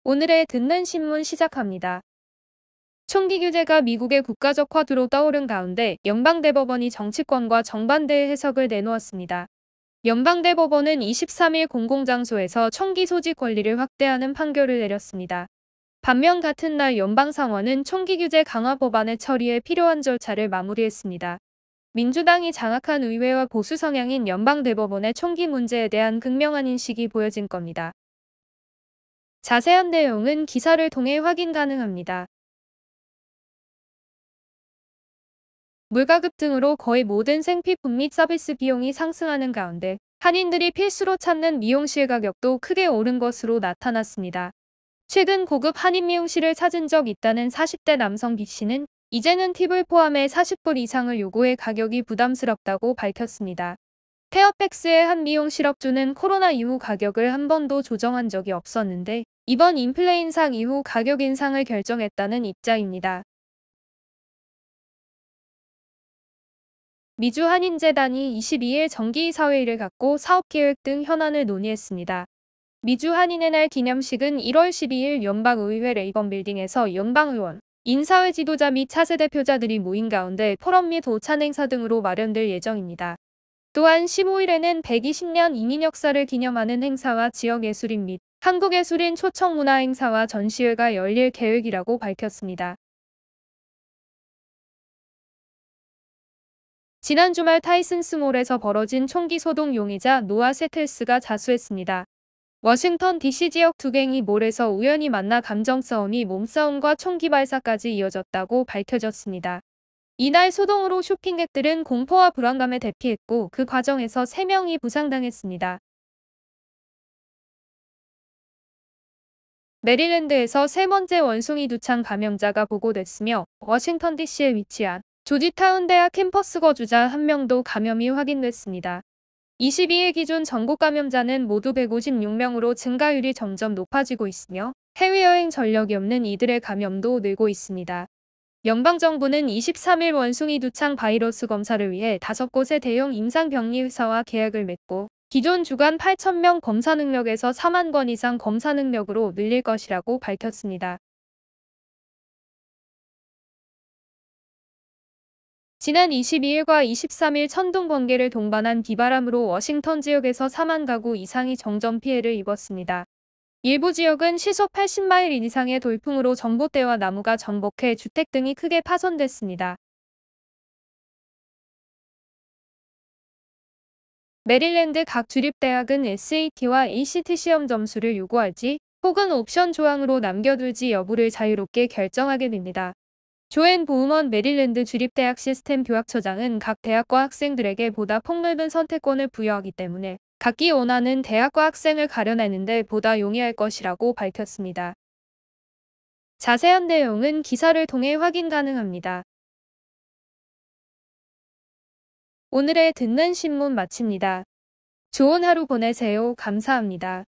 오늘의 듣는 신문 시작합니다. 총기 규제가 미국의 국가적 화두로 떠오른 가운데 연방대법원이 정치권과 정반대의 해석을 내놓았습니다. 연방대법원은 23일 공공장소에서 총기 소지 권리를 확대하는 판결을 내렸습니다. 반면 같은 날 연방상원은 총기 규제 강화 법안의 처리에 필요한 절차를 마무리했습니다. 민주당이 장악한 의회와 보수 성향인 연방대법원의 총기 문제에 대한 극명한 인식이 보여진 겁니다. 자세한 내용은 기사를 통해 확인 가능합니다. 물가급 등으로 거의 모든 생필품 및 서비스 비용이 상승하는 가운데 한인들이 필수로 찾는 미용실 가격도 크게 오른 것으로 나타났습니다. 최근 고급 한인 미용실을 찾은 적 있다는 40대 남성 B씨는 이제는 팁을 포함해 40불 이상을 요구해 가격이 부담스럽다고 밝혔습니다. 페어팩스의 한 미용 실업주는 코로나 이후 가격을 한 번도 조정한 적이 없었는데 이번 인플레 인상 이후 가격 인상을 결정했다는 입장입니다. 미주 한인재단이 22일 정기이사회의를 갖고 사업계획 등 현안을 논의했습니다. 미주 한인의 날 기념식은 1월 12일 연방의회 레이건 빌딩에서 연방의원, 인사회 지도자 및 차세 대표자들이 모인 가운데 포럼 및 오찬 행사 등으로 마련될 예정입니다. 또한 15일에는 120년 이민 역사를 기념하는 행사와 지역예술인 및 한국예술인 초청 문화 행사와 전시회가 열릴 계획이라고 밝혔습니다. 지난 주말 타이슨스몰에서 벌어진 총기 소동 용의자 노아 세틀스가 자수했습니다. 워싱턴 DC 지역 두 갱이 몰에서 우연히 만나 감정 싸움이 몸싸움과 총기 발사까지 이어졌다고 밝혀졌습니다. 이날 소동으로 쇼핑객들은 공포와 불안감에 대피했고 그 과정에서 3명이 부상당했습니다. 메릴랜드에서 세 번째 원숭이 두창 감염자가 보고됐으며 워싱턴 DC에 위치한 조지타운 대학 캠퍼스 거주자 1명도 감염이 확인됐습니다. 22일 기준 전국 감염자는 모두 156명으로 증가율이 점점 높아지고 있으며 해외여행 전력이 없는 이들의 감염도 늘고 있습니다. 연방정부는 23일 원숭이 두창 바이러스 검사를 위해 5곳의 대형 임상병리회사와 계약을 맺고 기존 주간 8,000명 검사 능력에서 4만 건 이상 검사 능력으로 늘릴 것이라고 밝혔습니다. 지난 22일과 23일 천둥 번개를 동반한 비바람으로 워싱턴 지역에서 4만 가구 이상이 정전 피해를 입었습니다. 일부 지역은 시속 80마일 이상의 돌풍으로 전봇대와 나무가 전복해 주택 등이 크게 파손됐습니다. 메릴랜드 각 주립대학은 SAT와 ACT 시험 점수를 요구할지 혹은 옵션 조항으로 남겨둘지 여부를 자유롭게 결정하게 됩니다. 조앤 보우먼 메릴랜드 주립대학 시스템 교학처장은 각 대학과 학생들에게 보다 폭넓은 선택권을 부여하기 때문에 각기 원하는 대학과 학생을 가려내는 데 보다 용이할 것이라고 밝혔습니다. 자세한 내용은 기사를 통해 확인 가능합니다. 오늘의 듣는 신문 마칩니다. 좋은 하루 보내세요. 감사합니다.